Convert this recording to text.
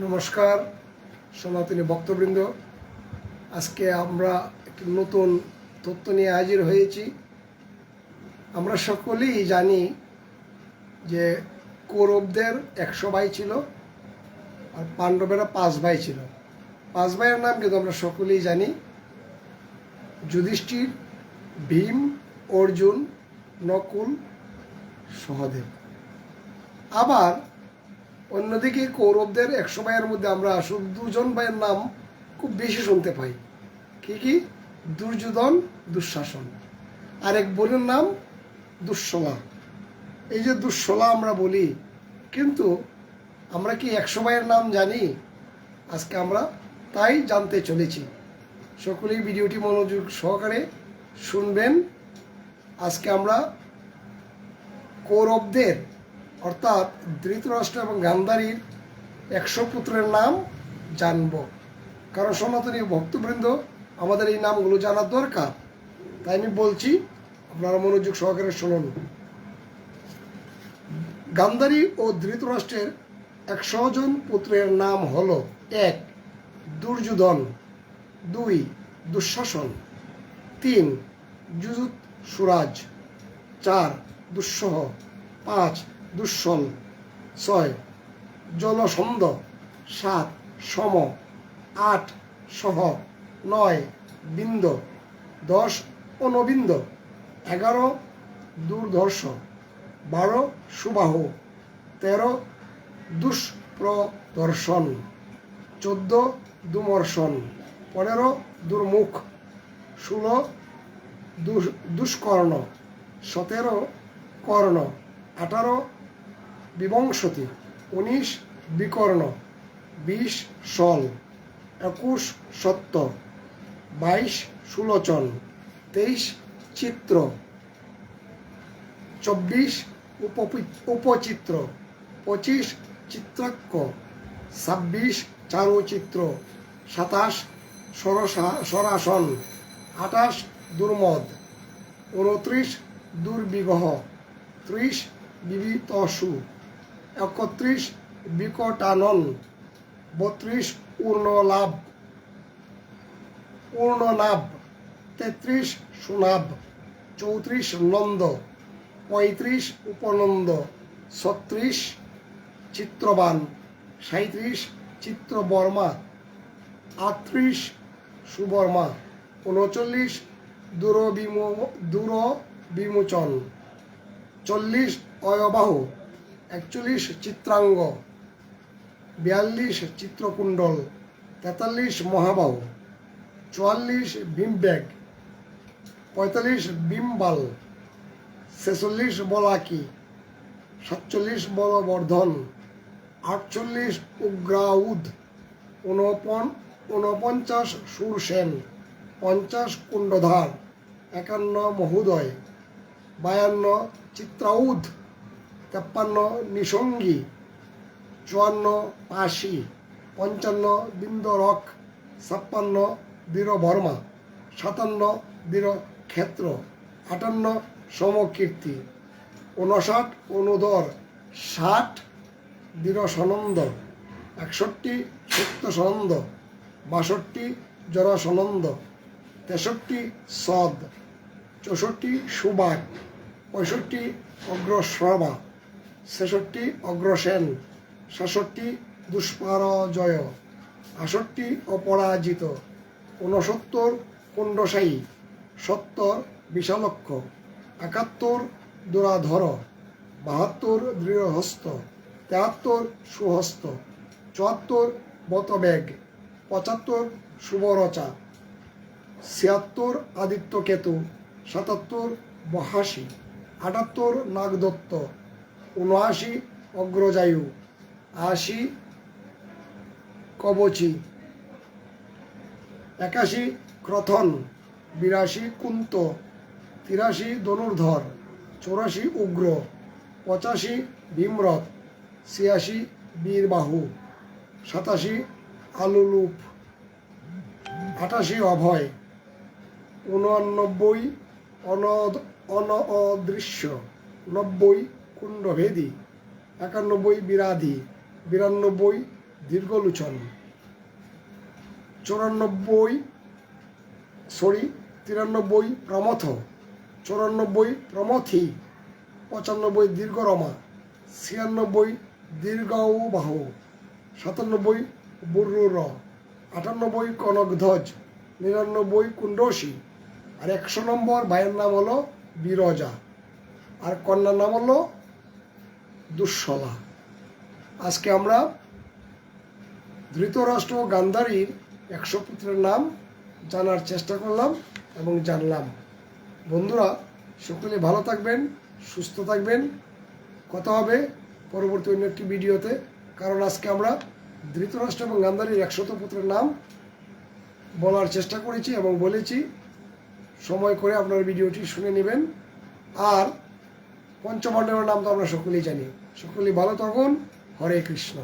নমস্কার সনাতনী ভক্তবৃন্দ। আজকে আমরা একটি নতুন তথ্য নিয়ে হাজির হয়েছি। আমরা সকলেই জানি যে কৌরবদের 100 ভাই ছিল আর পাণ্ডবেরা 5 ভাই ছিল। 5 ভাইয়ের নাম কিন্তু আমরা সকলেই জানি: যুধিষ্ঠির, ভীম, অর্জুন, নকুল, সহদেব। আবার অন্যদিকে কৌরবদের 100 ভাইয়ের মধ্যে আমরা শুধু 2জন ভাইয়ের নাম খুব বেশি শুনতে পাই। কি? দুর্যোধন, দুঃশাসন। আর এক বোনের নাম দুঃশলা। এই যে দুঃশলা আমরা বলি, কিন্তু আমরা কি 100 ভাইয়ের নাম জানি? আজকে আমরা তাই জানতে চলেছি। সকলেই ভিডিওটি মনোযোগ সহকারে শুনবেন। আজকে আমরা কৌরবদের অর্থাৎ ধৃতরাষ্ট্র এবং গান্ধারীর 100 পুত্রের নাম জানব। কারণ সনাতনী ভক্তবৃন্দ, আমাদের এই নামগুলো জানার দরকার। তাই আমি বলছি, আপনারা মনোযোগ সহকারে শুনুন। গান্ধারী ও ধৃতরাষ্ট্রের 100 জন পুত্রের নাম হলো: 1. দুর্যোধন, 2. দুঃশাসন, 3. যুযুৎসুরাজ, 4. দুঃসহ, 5. দুঃশল, 6. জলসন্ধ, 7. সম, 8. সহ, 9. বিন্দ, 10. অনবিন্দ, 11. দুর্ধর্ষ, 12. সুবাহু, 13. দুষ্প্রদর্শন, 14. দুমর্শন, 15. দুর্মুখ, 16. দুষ্কর্ণ, 17. কর্ণ, 18. বিবংশতি, 19. বিকর্ণ, 20. শল, 21. সত্য, 22. সুলোচন, 23. চিত্র, 24. উপচিত্র, 25. চিত্রাক্ষ, 26. চারুচিত্র, 27. সরাসন, 28. দুর্মদ, 29. দুর্বিগহ, 30. বিবিতসু, 31. বিকটানন, 32. পূর্ণনাভ, 33. সুনাভ, 34. নন্দ, 35. উপনন্দ, 36. চিত্রবান, 37. চিত্রবর্মা, 38. সুবর্মা, 39. দূরবিমোচন, 40. অয়বাহু, 41. চিত্রাঙ্গ, 42. চিত্রকুণ্ডল, 43. মহাবাহু, 44. ভীমবেগ, 45. বিম্বাল, 46. বলাকি, 47. বলবর্ধন, 48. উগ্রাউদ, 49. শূরসেন, 50. কুণ্ডধার, 51. মহোদয়, 52. চিত্রাউদ, 53. নিসঙ্গী, 54. পাশি, 55. বিন্দরক, 56. বীরবর্মা, 57. বীরক্ষেত্র, 58. সমকীর্তি, 59. অনুদর, 60. বীরসনন্দ, 61. সত্যসনন্দ, 62. জরাসনন্দ, 63. সদ, 64. সুবাক, 65. অগ্রশ্রবা, 66. অগ্রসেন, 67. দুষ্পারজয়, 68. অপরাজিত, 69. কুণ্ডসায়ী, 70. বিশালক্ষ, 71. দুরাধর, 72. দৃঢ়হস্ত, 73. সুহস্ত, 74. বতবেগ, 75. শুভরচা, 76. আদিত্যকেতু, 77. বহাসী, 78. নাগদত্ত, 79. অগ্রজায়ু, 80. কবচী, 81. ক্রথন, 82. কুন্ত, 83. ধনুর্ধর, 84. উগ্র, 85. ভীমরথ, 86. বীরবাহু, 87. আলুলুপ, 88. অভয়, 89. অনঅদৃশ্য, 90. কুণ্ডভেদী, 91. বিরাধী, 92. দীর্ঘলোচন। 93 প্রমথ, 94 প্রমথি, 95 দীর্ঘরমা, 96 দীর্ঘবাহ, 97 বুর্রুর, 98 কনকধ্বজ, 99 কুণ্ডসী, আর 100 নম্বর ভাইয়ের নাম হলো বিরজা, আর কন্যার নাম হলো দুঃশলা। আজকে আমরা ধৃতরাষ্ট্র ও গান্ধারীর 100 পুত্রের নাম জানার চেষ্টা করলাম এবং জানলাম। বন্ধুরা, সকলে ভালো থাকবেন, সুস্থ থাকবেন। কথা হবে পরবর্তী অন্য একটি ভিডিওতে, কারণ আজকে আমরা ধৃতরাষ্ট্র এবং গান্ধারীর 100 পুত্রের নাম বলার চেষ্টা করেছি এবং বলেছি। সময় করে আপনার ভিডিওটি শুনে নেবেন। আর পঞ্চপাণ্ডবের নাম তো আমরা সকলেই জানি। সকলেই ভালো থাকুন। হরে কৃষ্ণ।